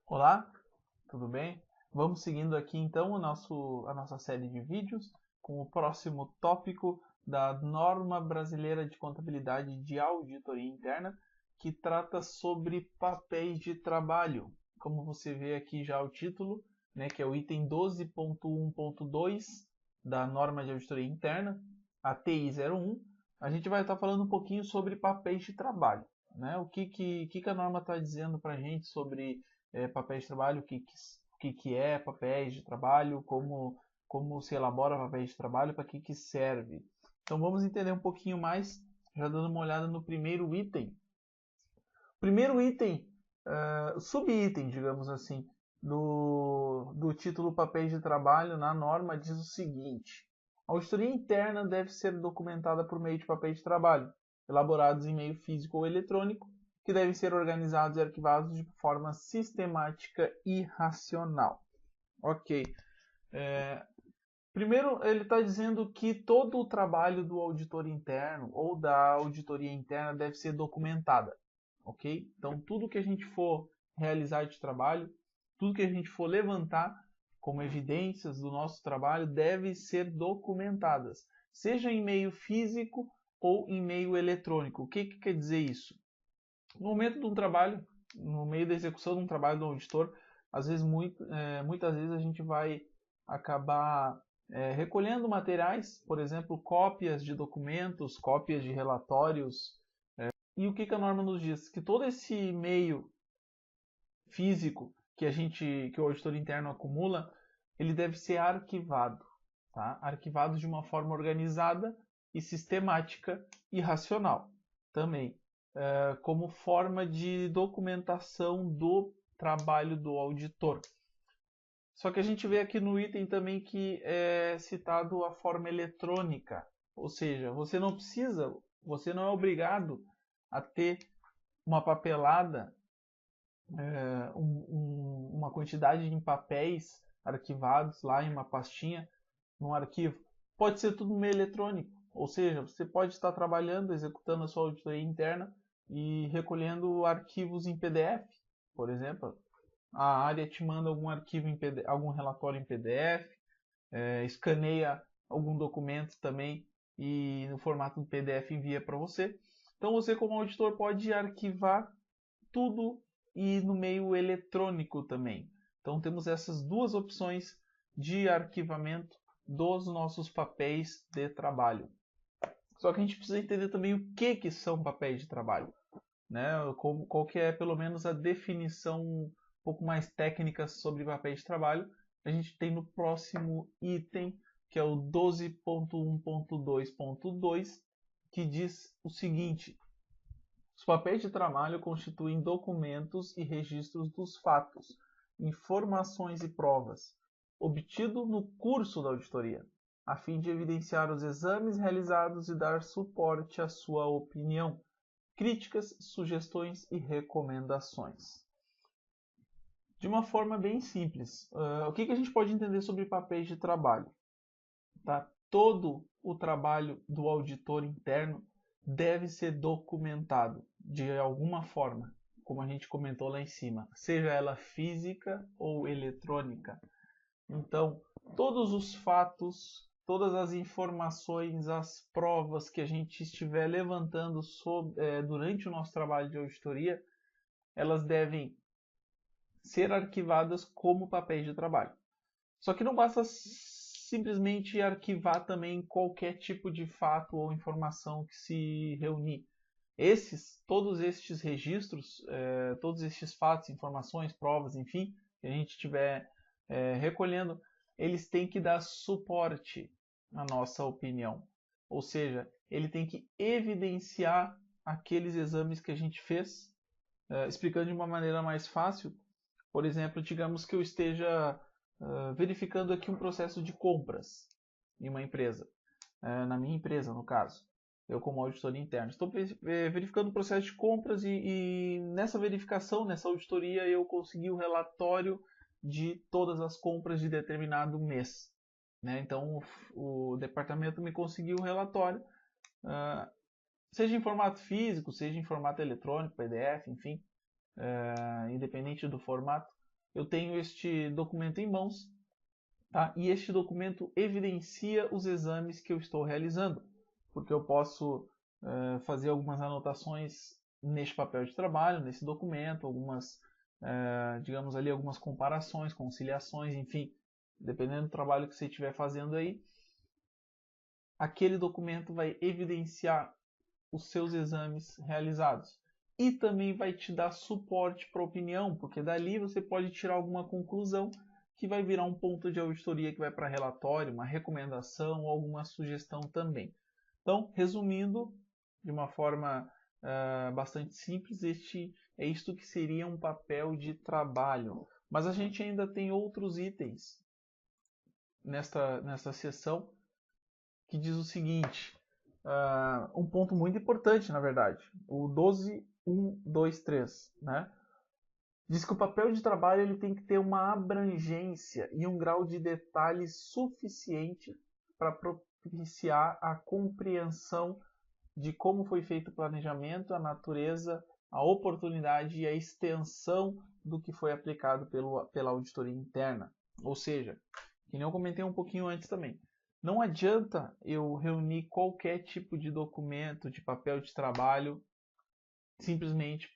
Olá, tudo bem? Vamos seguindo aqui então a nossa série de vídeos com o próximo tópico da Norma Brasileira de Contabilidade de Auditoria Interna, que trata sobre papéis de trabalho. Como você vê aqui já o título, né, que é o item 12.1.2 da Norma de Auditoria Interna, a TI 01, a gente vai estar falando um pouquinho sobre papéis de trabalho. Né? O que a norma está dizendo para a gente sobre papéis de trabalho, o que é papéis de trabalho, como se elabora papéis de trabalho, para que serve. Então vamos entender um pouquinho mais, já dando uma olhada no primeiro item. Primeiro item, subitem, digamos assim, do título papéis de trabalho na norma diz o seguinte: a auditoria interna deve ser documentada por meio de papéis de trabalho, elaborados em meio físico ou eletrônico, que devem ser organizados e arquivados de forma sistemática e racional. Ok. Primeiro, ele está dizendo que todo o trabalho do auditor interno ou da auditoria interna deve ser documentada, ok? Então, tudo que a gente for realizar de trabalho, tudo que a gente for levantar como evidências do nosso trabalho deve ser documentadas, seja em meio físico ou em meio eletrônico. O que quer dizer isso? No momento de um trabalho, no meio da execução de um trabalho do auditor, às vezes, muitas vezes a gente vai acabar recolhendo materiais, por exemplo, cópias de documentos, cópias de relatórios. E o que a norma nos diz? Que todo esse meio físico que o auditor interno acumula, ele deve ser arquivado, tá? Arquivado de uma forma organizada e sistemática e racional também, como forma de documentação do trabalho do auditor. Só que a gente vê aqui no item também que é citado a forma eletrônica, ou seja, você não é obrigado a ter uma papelada, uma quantidade de papéis arquivados lá em uma pastinha, num arquivo. Pode ser tudo meio eletrônico, ou seja, você pode estar trabalhando, executando a sua auditoria interna e recolhendo arquivos em PDF, por exemplo. A área te manda algum arquivo em PDF, algum relatório em PDF, escaneia algum documento também e no formato do PDF envia para você. Então você como auditor pode arquivar tudo e no meio eletrônico também. Então temos essas duas opções de arquivamento dos nossos papéis de trabalho. Só que a gente precisa entender também o que são papéis de trabalho, né? Qual que é pelo menos a definição um pouco mais técnica sobre papéis de trabalho. A gente tem no próximo item, que é o 12.1.2.2, que diz o seguinte: os papéis de trabalho constituem documentos e registros dos fatos, informações e provas obtidos no curso da auditoria, a fim de evidenciar os exames realizados e dar suporte à sua opinião, críticas, sugestões e recomendações. De uma forma bem simples, o que a gente pode entender sobre papéis de trabalho? Tá? Todo o trabalho do auditor interno deve ser documentado de alguma forma, como a gente comentou lá em cima, seja ela física ou eletrônica. Então, todos os fatos, todas as informações, as provas que a gente estiver levantando durante o nosso trabalho de auditoria, elas devem ser arquivadas como papéis de trabalho. Só que não basta simplesmente arquivar também qualquer tipo de fato ou informação que se reunir. Todos estes registros, todos estes fatos, informações, provas, enfim, que a gente estiver recolhendo, eles têm que dar suporte à nossa opinião. Ou seja, ele tem que evidenciar aqueles exames que a gente fez, explicando de uma maneira mais fácil. Por exemplo, digamos que eu esteja verificando aqui um processo de compras em uma empresa, na minha empresa, no caso, eu como auditor interno. Estou verificando o processo de compras e nessa verificação, nessa auditoria, eu consegui o relatório de todas as compras de determinado mês. Né? Então, o departamento me conseguiu o relatório, seja em formato físico, seja em formato eletrônico, PDF, enfim. independente do formato, eu tenho este documento em mãos, tá? E este documento evidencia os exames que eu estou realizando, porque eu posso fazer algumas anotações neste papel de trabalho, nesse documento, algumas, digamos ali, algumas comparações, conciliações, enfim, dependendo do trabalho que você estiver fazendo aí, aquele documento vai evidenciar os seus exames realizados. E também vai te dar suporte para a opinião, porque dali você pode tirar alguma conclusão que vai virar um ponto de auditoria que vai para relatório, uma recomendação ou alguma sugestão também. Então, resumindo, de uma forma bastante simples, é isto que seria um papel de trabalho. Mas a gente ainda tem outros itens nesta seção que diz o seguinte, um ponto muito importante, na verdade, o 12.1.2.3, né? Diz que o papel de trabalho ele tem que ter uma abrangência e um grau de detalhe suficiente para propiciar a compreensão de como foi feito o planejamento, a natureza, a oportunidade e a extensão do que foi aplicado pela auditoria interna. Ou seja, que nem eu comentei um pouquinho antes também, não adianta eu reunir qualquer tipo de documento, de papel de trabalho, simplesmente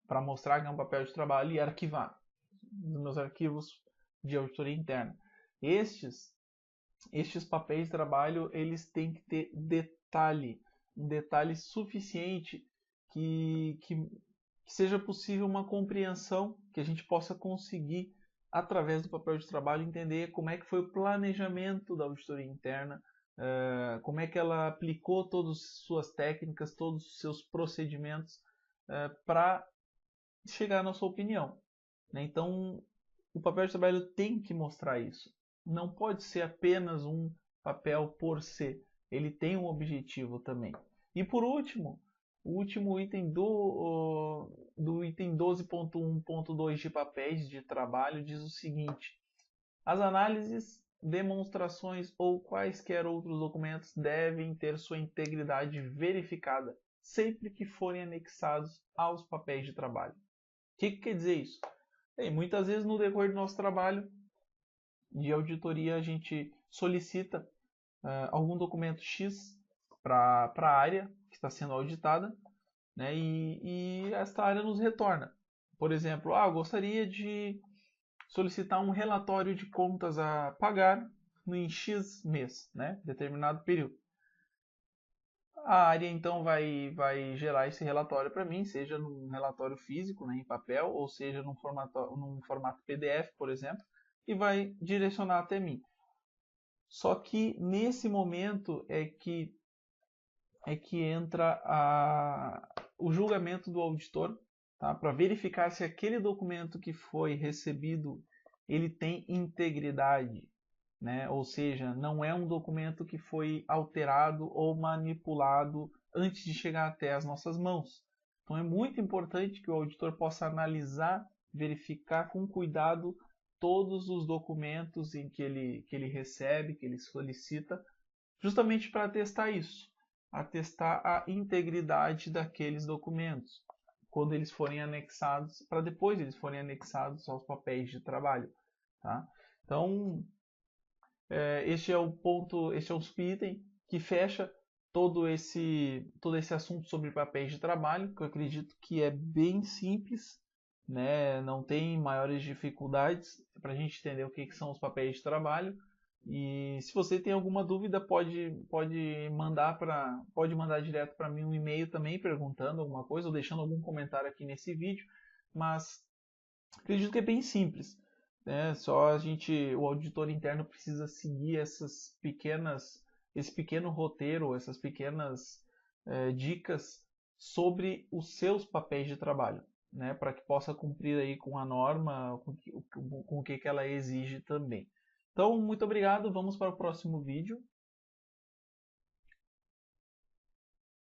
para mostrar que é um papel de trabalho e arquivar nos meus arquivos de auditoria interna. Estes papéis de trabalho, eles têm que ter detalhe, um detalhe suficiente que seja possível uma compreensão, que a gente possa conseguir, através do papel de trabalho, entender como é que foi o planejamento da auditoria interna, como é que ela aplicou todas as suas técnicas, todos os seus procedimentos para chegar à nossa opinião. Então, o papel de trabalho tem que mostrar isso. Não pode ser apenas um papel por si. Ele tem um objetivo também. E por último, o último item do item 12.1.2 de papéis de trabalho diz o seguinte: as análises, demonstrações ou quaisquer outros documentos devem ter sua integridade verificada sempre que forem anexados aos papéis de trabalho. O que quer dizer isso? Bem, muitas vezes no decorrer do nosso trabalho de auditoria a gente solicita algum documento X para a área que está sendo auditada, né, e esta área nos retorna. Por exemplo, eu gostaria de solicitar um relatório de contas a pagar em X mês, né, determinado período. A área então vai gerar esse relatório para mim, seja num relatório físico, né, em papel, ou seja num formato PDF, por exemplo, e vai direcionar até mim. Só que nesse momento é que entra o julgamento do auditor, tá, para verificar se aquele documento que foi recebido ele tem integridade, né? Ou seja, não é um documento que foi alterado ou manipulado antes de chegar até as nossas mãos. Então é muito importante que o auditor possa analisar, verificar com cuidado todos os documentos em que ele recebe, que ele solicita, justamente para atestar isso, atestar a integridade daqueles documentos, quando eles forem anexados, para depois eles forem anexados aos papéis de trabalho. Tá? Então, este é o ponto, este é o item que fecha todo esse assunto sobre papéis de trabalho, que eu acredito que é bem simples, né? Não tem maiores dificuldades para a gente entender o que são os papéis de trabalho. E se você tem alguma dúvida, pode mandar direto para mim um e-mail também perguntando alguma coisa ou deixando algum comentário aqui nesse vídeo. Mas acredito que é bem simples, né? Só o auditor interno precisa seguir esse pequeno roteiro, essas pequenas dicas sobre os seus papéis de trabalho, né? Para que possa cumprir aí com a norma, com o que ela exige também. Então, muito obrigado. Vamos para o próximo vídeo.